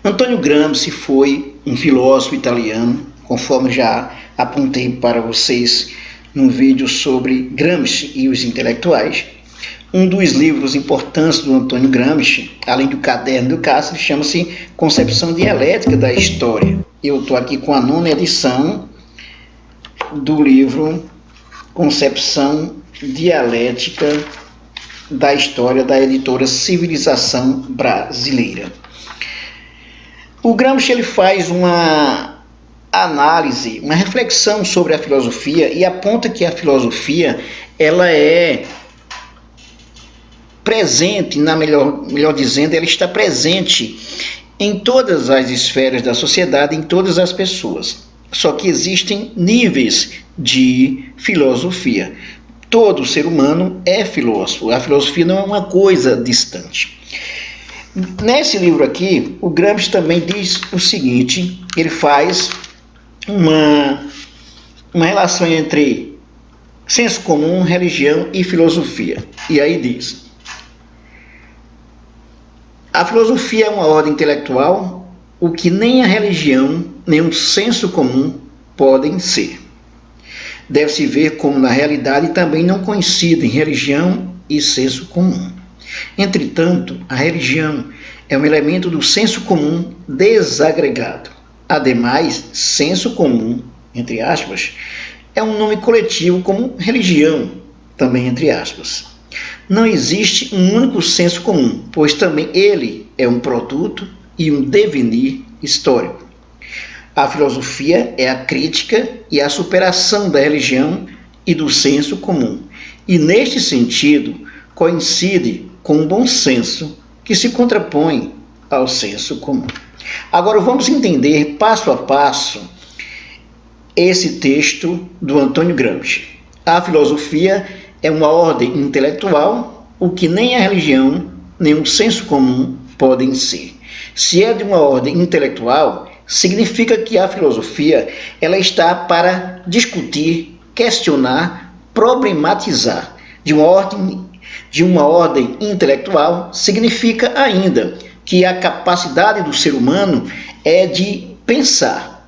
Antônio Gramsci foi um filósofo italiano, conforme já apontei para vocês num vídeo sobre Gramsci e os intelectuais. Um dos livros importantes do Antônio Gramsci, além do Caderno do Cássio, chama-se Concepção Dialética da História. Eu estou aqui com a 9ª edição do livro Concepção Dialética da História, da editora Civilização Brasileira. O Gramsci ele faz uma análise, uma reflexão sobre a filosofia e aponta que a filosofia ela é presente, melhor dizendo, ela está presente em todas as esferas da sociedade, em todas as pessoas. Só que existem níveis de filosofia. Todo ser humano é filósofo. A filosofia não é uma coisa distante. Nesse livro aqui, o Gramsci também diz o seguinte, ele faz uma relação entre senso comum, religião e filosofia. E aí diz: a filosofia é uma ordem intelectual, o que nem a religião, nem o senso comum podem ser. Deve-se ver como na realidade também não coincidem religião e senso comum. Entretanto, a religião é um elemento do senso comum desagregado. Ademais, senso comum, entre aspas, é um nome coletivo como religião, também entre aspas. Não existe um único senso comum, pois também ele é um produto e um devenir histórico. A filosofia é a crítica e a superação da religião e do senso comum, e neste sentido coincide com o bom senso que se contrapõe ao senso comum. Agora vamos entender passo a passo esse texto do Antônio Gramsci. A filosofia é uma ordem intelectual, o que nem a religião, nem o senso comum podem ser. Se é de uma ordem intelectual, significa que a filosofia ela está para discutir, questionar, problematizar. De uma ordem intelectual, significa ainda que a capacidade do ser humano é de pensar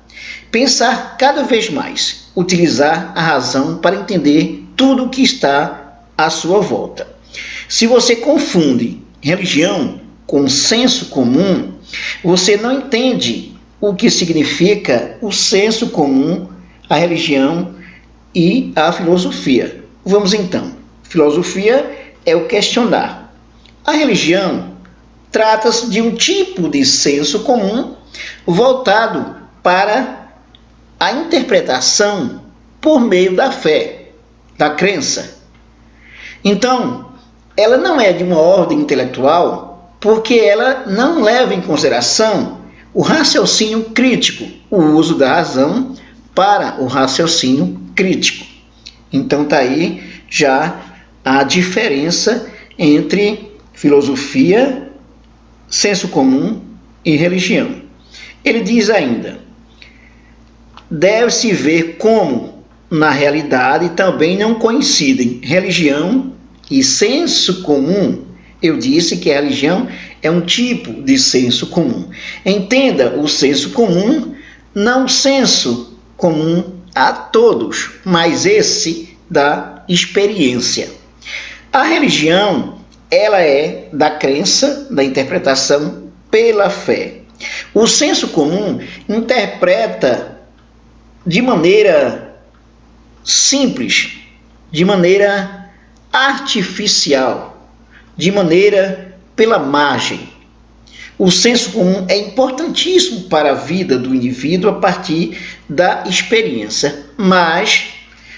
cada vez mais, utilizar a razão para entender tudo o que está à sua volta. Se você confunde religião com senso comum, você não entende o que significa o senso comum, a religião e a filosofia. Vamos então. Filosofia é o questionar. A religião trata-se de um tipo de senso comum voltado para a interpretação por meio da fé, da crença. Então, ela não é de uma ordem intelectual porque ela não leva em consideração o raciocínio crítico, o uso da razão para o raciocínio crítico. Então está aí já a diferença entre filosofia, senso comum e religião. Ele diz ainda: deve-se ver como, na realidade, também não coincidem religião e senso comum. Eu disse que a religião é um tipo de senso comum. Entenda o senso comum, não o senso comum a todos, mas esse da experiência. A religião, ela é da crença, da interpretação pela fé. O senso comum interpreta de maneira simples, de maneira artificial, de maneira pela margem. O senso comum é importantíssimo para a vida do indivíduo a partir da experiência, mas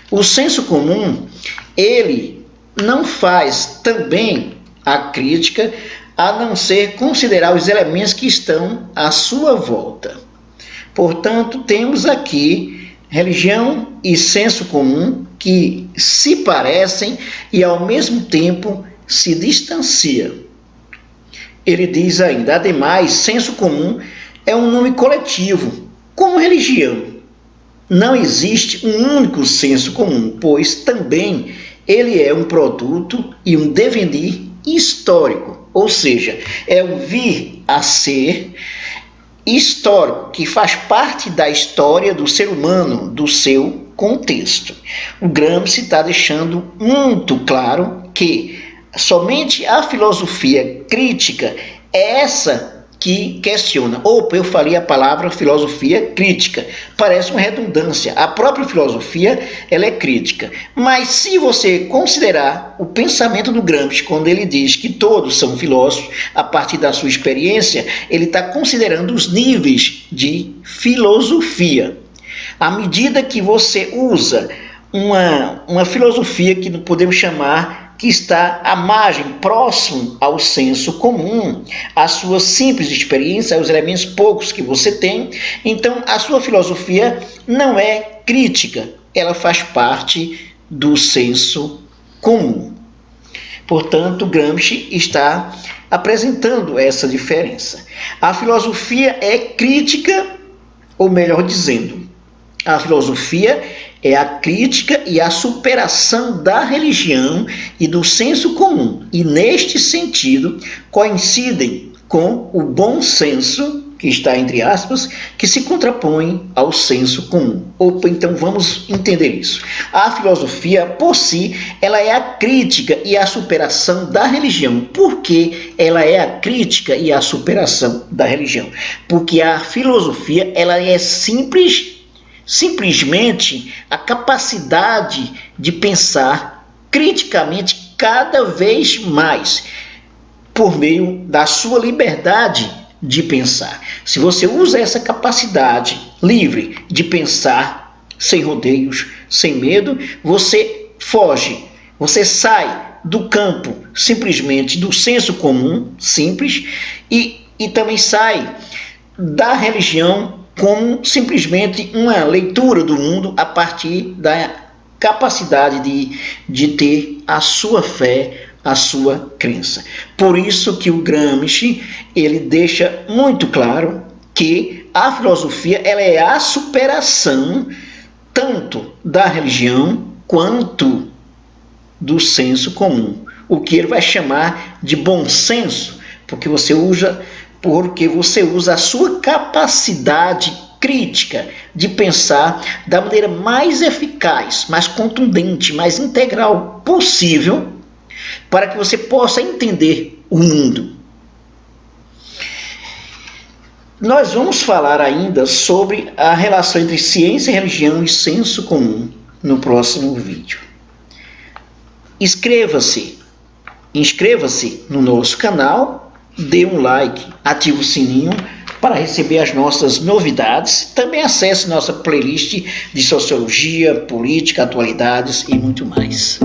o senso comum, ele não faz também a crítica, a não ser considerar os elementos que estão à sua volta. Portanto, temos aqui religião e senso comum que se parecem e ao mesmo tempo se distanciam. Ele diz ainda: ademais, senso comum é um nome coletivo, como religião. Não existe um único senso comum, pois também ele é um produto e um devenir histórico, ou seja, é o vir a ser histórico, que faz parte da história do ser humano, do seu contexto. O Gramsci está deixando muito claro que somente a filosofia crítica é essa que questiona. Opa, eu falei a palavra filosofia crítica. Parece uma redundância. A própria filosofia, ela é crítica. Mas se você considerar o pensamento do Gramsci, quando ele diz que todos são filósofos, a partir da sua experiência, ele está considerando os níveis de filosofia. À medida que você usa uma filosofia que não podemos chamar que está à margem, próximo ao senso comum, à sua simples experiência, aos elementos poucos que você tem, então a sua filosofia não é crítica, ela faz parte do senso comum. Portanto, Gramsci está apresentando essa diferença. A filosofia é crítica, ou melhor dizendo, a filosofia é a crítica e a superação da religião e do senso comum. E, neste sentido, coincidem com o bom senso, que está entre aspas, que se contrapõe ao senso comum. Opa, então vamos entender isso. A filosofia, por si, ela é a crítica e a superação da religião. Por que ela é a crítica e a superação da religião? Porque a filosofia, ela é simplesmente a capacidade de pensar criticamente cada vez mais, por meio da sua liberdade de pensar. Se você usa essa capacidade livre de pensar, sem rodeios, sem medo, você foge, você sai do campo simplesmente do senso comum, simples, e também sai da religião como simplesmente uma leitura do mundo a partir da capacidade de ter a sua fé, a sua crença. Por isso que o Gramsci, ele deixa muito claro que a filosofia, ela é a superação tanto da religião quanto do senso comum. O que ele vai chamar de bom senso, porque você usa a sua capacidade crítica de pensar da maneira mais eficaz, mais contundente, mais integral possível, para que você possa entender o mundo. Nós vamos falar ainda sobre a relação entre ciência, religião e senso comum no próximo vídeo. Inscreva-se no nosso canal, dê um like, ative o sininho para receber as nossas novidades. Também acesse nossa playlist de sociologia, política, atualidades e muito mais.